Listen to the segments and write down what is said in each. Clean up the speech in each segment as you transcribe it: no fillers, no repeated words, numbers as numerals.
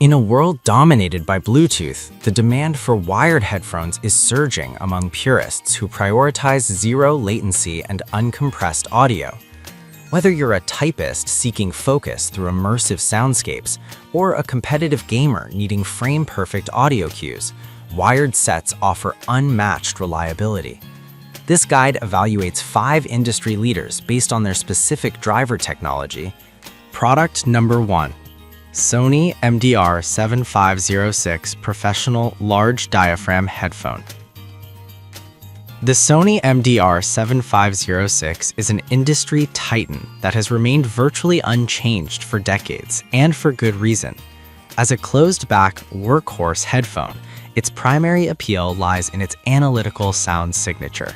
In a world dominated by Bluetooth, the demand for wired headphones is surging among purists who prioritize zero latency and uncompressed audio. Whether you're a typist seeking focus through immersive soundscapes or a competitive gamer needing frame-perfect audio cues, wired sets offer unmatched reliability. This guide evaluates 5 industry leaders based on their specific driver technology. Product number 1. Sony MDR7506 Professional Large Diaphragm Headphone. The Sony MDR7506 is an industry titan that has remained virtually unchanged for decades, and for good reason. As a closed-back workhorse headphone, its primary appeal lies in its analytical sound signature.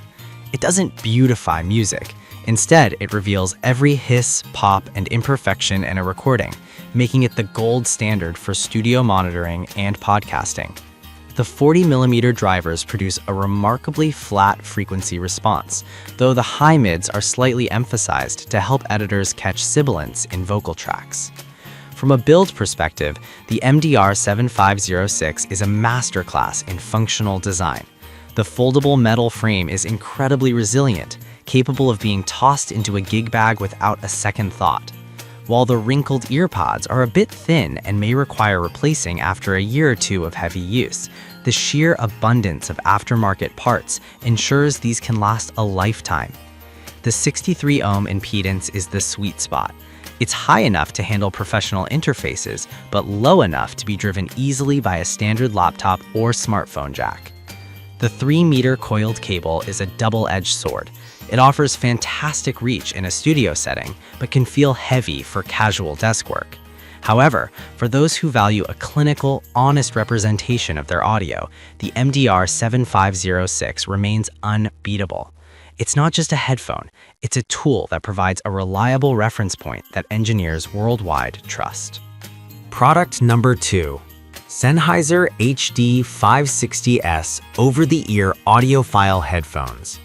It doesn't beautify music. Instead, it reveals every hiss, pop, and imperfection in a recording, making it the gold standard for studio monitoring and podcasting. The 40mm drivers produce a remarkably flat frequency response, though the high mids are slightly emphasized to help editors catch sibilance in vocal tracks. From a build perspective, the MDR7506 is a masterclass in functional design. The foldable metal frame is incredibly resilient, capable of being tossed into a gig bag without a second thought. While the wrinkled earpods are a bit thin and may require replacing after a year or two of heavy use, the sheer abundance of aftermarket parts ensures these can last a lifetime. The 63 ohm impedance is the sweet spot. It's high enough to handle professional interfaces, but low enough to be driven easily by a standard laptop or smartphone jack. The 3-meter coiled cable is a double-edged sword. It offers fantastic reach in a studio setting, but can feel heavy for casual desk work. However, for those who value a clinical, honest representation of their audio, the MDR7506 remains unbeatable. It's not just a headphone, it's a tool that provides a reliable reference point that engineers worldwide trust. Product number 2. Sennheiser HD560S over-the-ear audiophile headphones.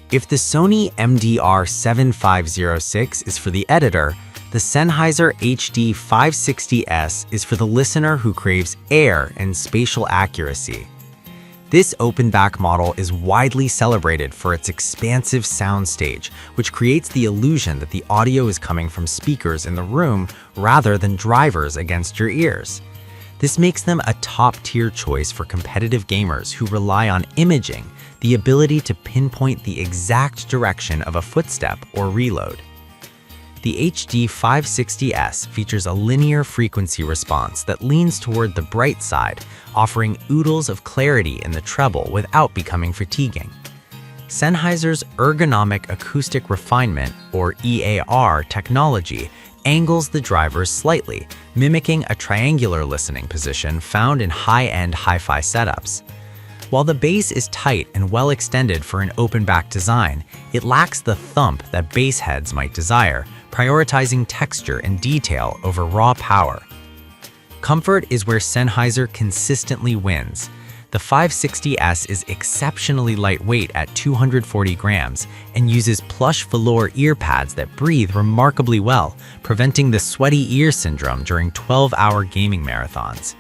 If the Sony MDR7506 is for the editor, the Sennheiser HD560S is for the listener who craves air and spatial accuracy. This open-back model is widely celebrated for its expansive soundstage, which creates the illusion that the audio is coming from speakers in the room rather than drivers against your ears. This makes them a top-tier choice for competitive gamers who rely on imaging, the ability to pinpoint the exact direction of a footstep or reload. The HD560S features a linear frequency response that leans toward the bright side, offering oodles of clarity in the treble without becoming fatiguing. Sennheiser's ergonomic acoustic refinement, or EAR technology, angles the drivers slightly, mimicking a triangular listening position found in high-end hi-fi setups. While the bass is tight and well extended for an open-back design, it lacks the thump that bass heads might desire, prioritizing texture and detail over raw power. Comfort is where Sennheiser consistently wins. The 560S is exceptionally lightweight at 240 grams and uses plush velour ear pads that breathe remarkably well, preventing the sweaty ear syndrome during 12-hour gaming marathons.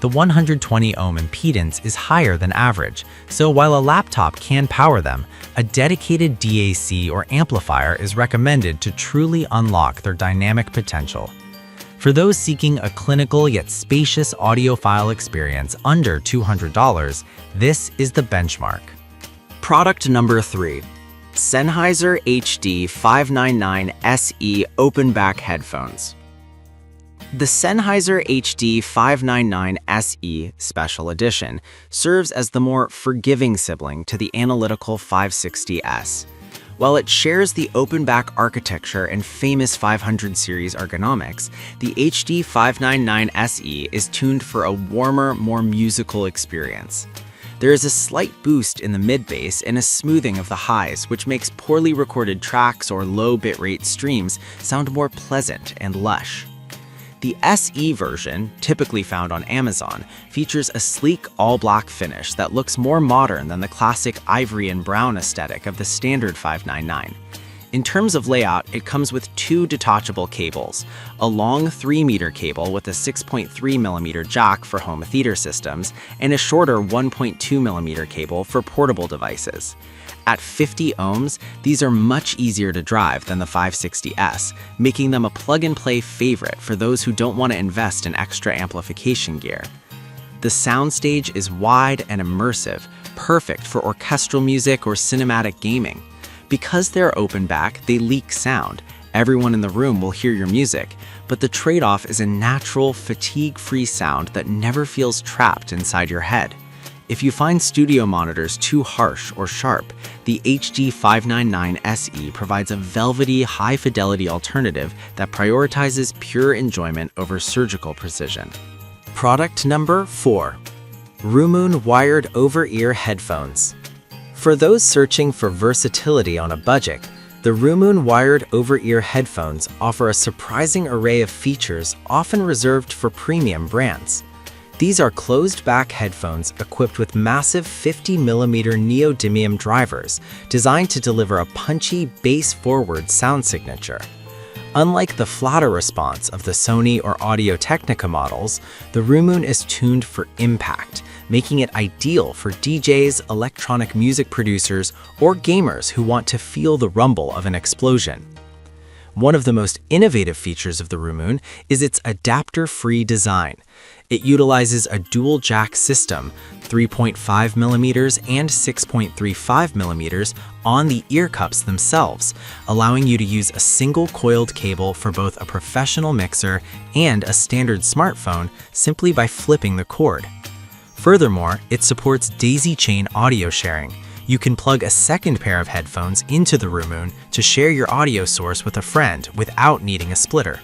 The 120 ohm impedance is higher than average, so while a laptop can power them, a dedicated DAC or amplifier is recommended to truly unlock their dynamic potential. For those seeking a clinical yet spacious audiophile experience under $200, this is the benchmark. Product number 3. Sennheiser HD599 SE Open-Back Headphones. The Sennheiser HD599 SE Special Edition serves as the more forgiving sibling to the analytical 560S. While it shares the open-back architecture and famous 500 series ergonomics, the HD599 SE is tuned for a warmer, more musical experience. There is a slight boost in the mid-bass and a smoothing of the highs, which makes poorly recorded tracks or low bitrate streams sound more pleasant and lush. The SE version, typically found on Amazon, features a sleek all-black finish that looks more modern than the classic ivory and brown aesthetic of the standard 599. In terms of layout, it comes with two detachable cables, a long 3-meter cable with a 6.3mm jack for home theater systems, and a shorter 1.2mm cable for portable devices. At 50 ohms, these are much easier to drive than the 560S, making them a plug-and-play favorite for those who don't want to invest in extra amplification gear. The soundstage is wide and immersive, perfect for orchestral music or cinematic gaming. Because they're open back, they leak sound. Everyone in the room will hear your music, but the trade-off is a natural, fatigue-free sound that never feels trapped inside your head. If you find studio monitors too harsh or sharp, the HD599 SE provides a velvety, high-fidelity alternative that prioritizes pure enjoyment over surgical precision. Product number 4. Rumoon Wired Over-Ear Headphones. For those searching for versatility on a budget, the Rumoon Wired Over-Ear Headphones offer a surprising array of features often reserved for premium brands. These are closed-back headphones equipped with massive 50mm neodymium drivers designed to deliver a punchy, bass-forward sound signature. Unlike the flatter response of the Sony or Audio-Technica models, the Rumoon is tuned for impact, making it ideal for DJs, electronic music producers, or gamers who want to feel the rumble of an explosion. One of the most innovative features of the Rumoon is its adapter-free design. It utilizes a dual jack system, 3.5mm and 6.35mm, on the ear cups themselves, allowing you to use a single coiled cable for both a professional mixer and a standard smartphone simply by flipping the cord. Furthermore, it supports daisy-chain audio sharing. You can plug a second pair of headphones into the Rumoon to share your audio source with a friend without needing a splitter.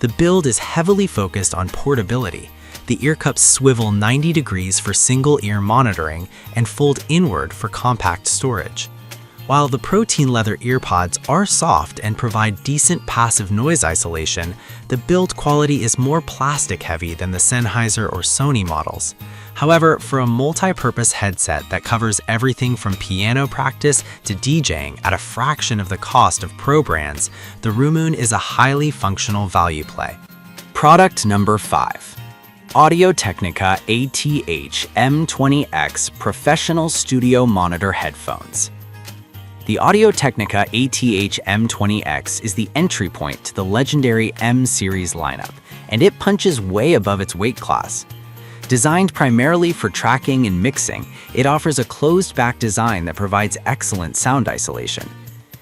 The build is heavily focused on portability. The ear cups swivel 90 degrees for single-ear monitoring and fold inward for compact storage. While the protein leather earpods are soft and provide decent passive noise isolation, the build quality is more plastic-heavy than the Sennheiser or Sony models. However, for a multi-purpose headset that covers everything from piano practice to DJing at a fraction of the cost of pro brands, the Rumoon is a highly functional value play. Product number 5. Audio-Technica ATH M20X Professional Studio Monitor Headphones. The Audio-Technica ATH M20X is the entry point to the legendary M-series lineup, and it punches way above its weight class. Designed primarily for tracking and mixing, it offers a closed-back design that provides excellent sound isolation.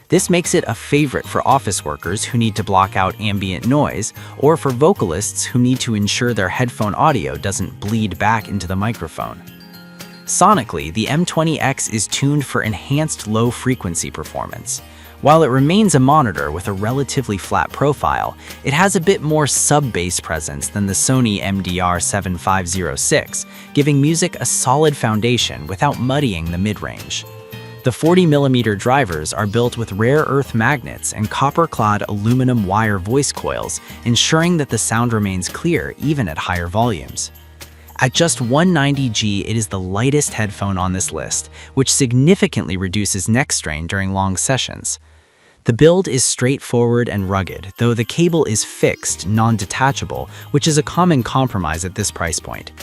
This makes it a favorite for office workers who need to block out ambient noise, or for vocalists who need to ensure their headphone audio doesn't bleed back into the microphone. Sonically, the M20X is tuned for enhanced low-frequency performance. While it remains a monitor with a relatively flat profile, it has a bit more sub-bass presence than the Sony MDR7506, giving music a solid foundation without muddying the mid-range. The 40mm drivers are built with rare earth magnets and copper-clad aluminum wire voice coils, ensuring that the sound remains clear even at higher volumes. At just 190G, it is the lightest headphone on this list, which significantly reduces neck strain during long sessions. The build is straightforward and rugged, though the cable is fixed, non-detachable, which is a common compromise at this price point.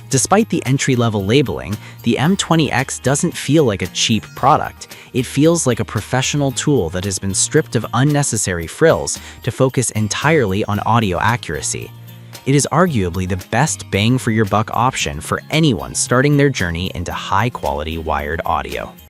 Despite the entry-level labeling, the M20X doesn't feel like a cheap product. It feels like a professional tool that has been stripped of unnecessary frills to focus entirely on audio accuracy. It is arguably the best bang-for-your-buck option for anyone starting their journey into high-quality wired audio.